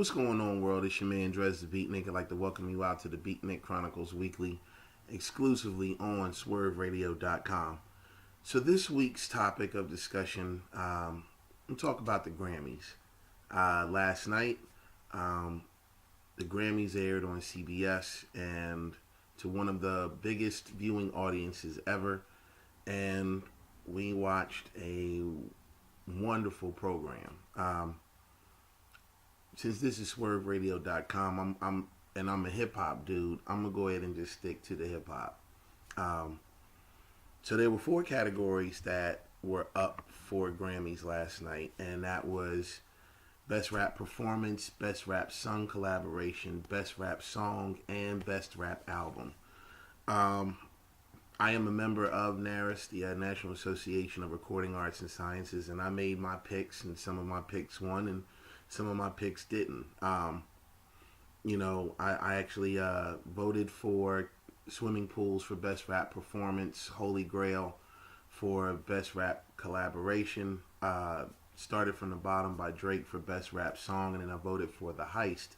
What's going on, world? It's your man D.R.E.S, the BEATnik. I'd like to welcome you out to the BEATnik Chronicles weekly, exclusively on SwerveRadio.com. So this week's topic of discussion, we'll talk about the Grammys. Last night, the Grammys aired on CBS, and to one of the biggest viewing audiences ever, and we watched a wonderful program. Since this is SwerveRadio.com, I'm a hip hop dude. I'm gonna go ahead and just stick to the hip hop. Um, so there were four categories that were up for Grammys last night, and that was Best Rap Performance, Best Rap Sung Collaboration, Best Rap Song, and Best Rap Album. Um, I am a member of NARAS, the National Association of Recording Arts and Sciences, and I made my picks, and some of my picks won, and some of my picks didn't. I actually voted for Swimming Pools for Best Rap Performance, Holy Grail for Best Rap Collaboration, Started from the Bottom by Drake for Best Rap Song, and then I voted for The Heist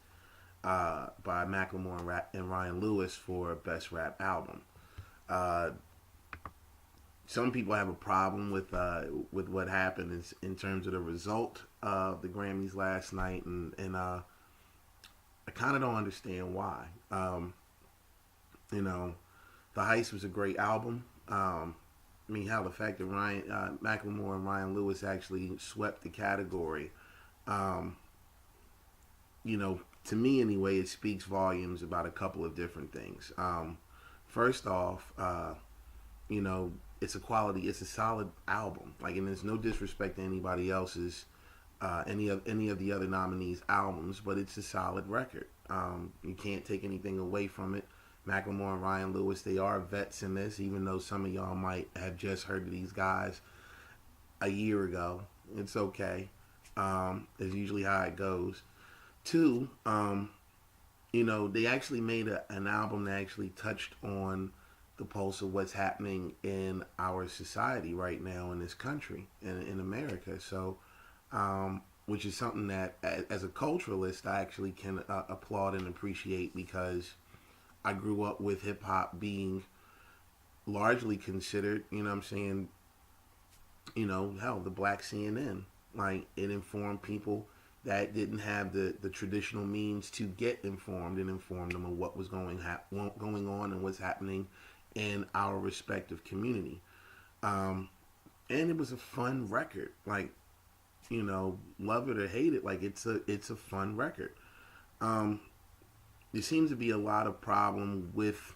by Macklemore and Ryan Lewis for Best Rap Album. Uh, some people have a problem with what happened in terms of the result of the Grammys last night, and I kind of don't understand why. The Heist was a great album. Hell, the fact that Macklemore and Ryan Lewis actually swept the category, um, to me anyway, it speaks volumes about a couple of different things. First off, you know, it's a solid album. Like, and there's no disrespect to anybody else's, any of the other nominees' albums, but it's a solid record. You can't take anything away from it. Macklemore and Ryan Lewis, they are vets in this, even though some of y'all might have just heard of these guys a year ago. It's okay. It's usually how it goes. Two, they actually made an album that actually touched on the pulse of what's happening in our society right now in this country, in America. So, which is something that, as a culturalist, I actually can applaud and appreciate, because I grew up with hip hop being largely considered, hell, the black CNN. Like, it informed people that didn't have the traditional means to get informed, and inform them of what was going on and what's happening in our respective community. And it was a fun record. Like, love it or hate it, like, it's a fun record. There seems to be a lot of problem with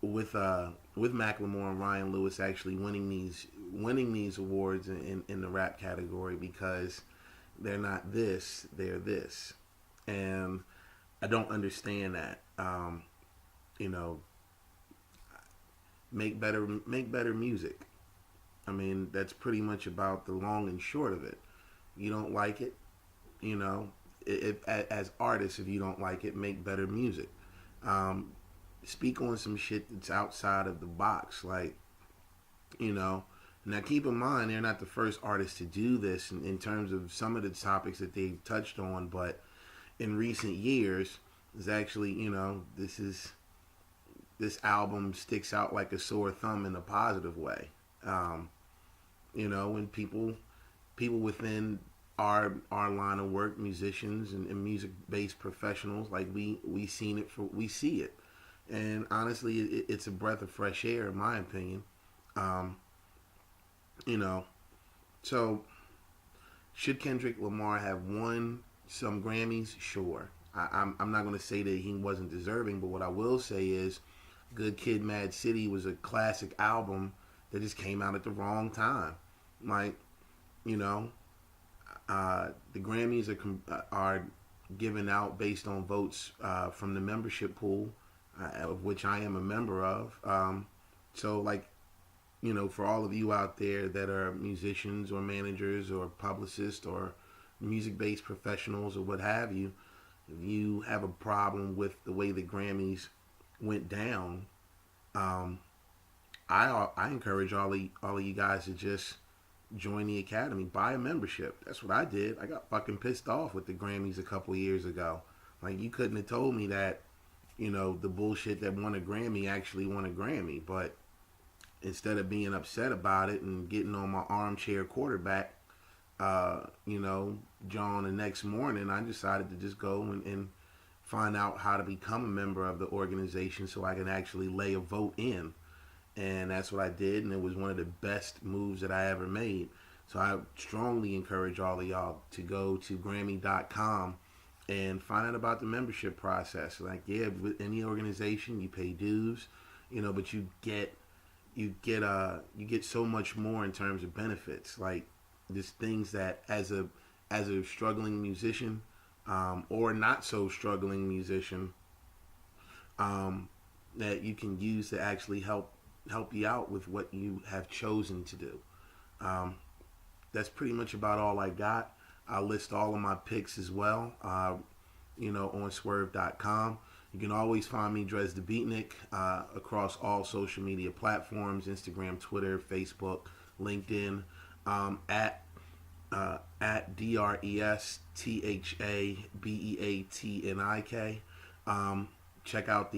Macklemore and Ryan Lewis actually winning these awards in the rap category, because they're not this, they're this, and I don't understand that. Make better music. I mean, that's pretty much about the long and short of it. You don't like it, as artists, if you don't like it, make better music. Speak on some shit that's outside of the box, like, Now, keep in mind, they're not the first artists to do this in terms of some of the topics that they've touched on, but in recent years, is actually, this album sticks out like a sore thumb in a positive way. And people within our line of work, musicians and music based professionals, like, we see it, and honestly, it's a breath of fresh air, in my opinion. Um, so should Kendrick Lamar have won some Grammys? Sure. I'm not going to say that he wasn't deserving, but what I will say is, Good Kid, Mad City was a classic album that just came out at the wrong time. Like, the Grammys are given out based on votes from the membership pool, of which I am a member of. So, like, for all of you out there that are musicians or managers or publicists or music-based professionals or what have you, if you have a problem with the way the Grammys went down, I encourage all of you guys to just join the academy, buy a membership. That's what I did. I got fucking pissed off with the Grammys a couple years ago. Like, you couldn't have told me that, the bullshit that won a Grammy actually won a Grammy. But instead of being upset about it and getting on my armchair quarterback, John, the next morning, I decided to just go and find out how to become a member of the organization so I can actually lay a vote in. And that's what I did, and it was one of the best moves that I ever made. So I strongly encourage all of y'all to go to Grammy.com and find out about the membership process. Like, yeah, with any organization, you pay dues, but you get so much more in terms of benefits. Like, just things that as a struggling musician, or not so struggling musician, that you can use to actually help you out with what you have chosen to do. That's pretty much about all I got. I'll list all of my picks as well, on swerve.com. You can always find me, D.R.E.S the BEATnik, across all social media platforms: Instagram, Twitter, Facebook, LinkedIn, at D.R.E.S THABEATNIK. Check out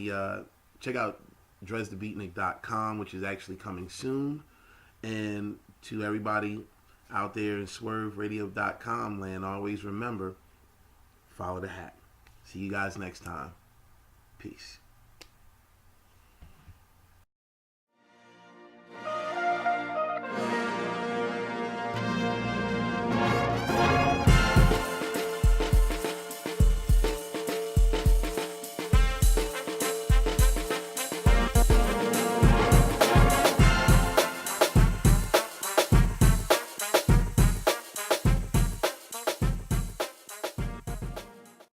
DRESthebeatnik.com, which is actually coming soon. And to everybody out there in swerveradio.com land, always remember, follow the hat. See you guys next time. Peace.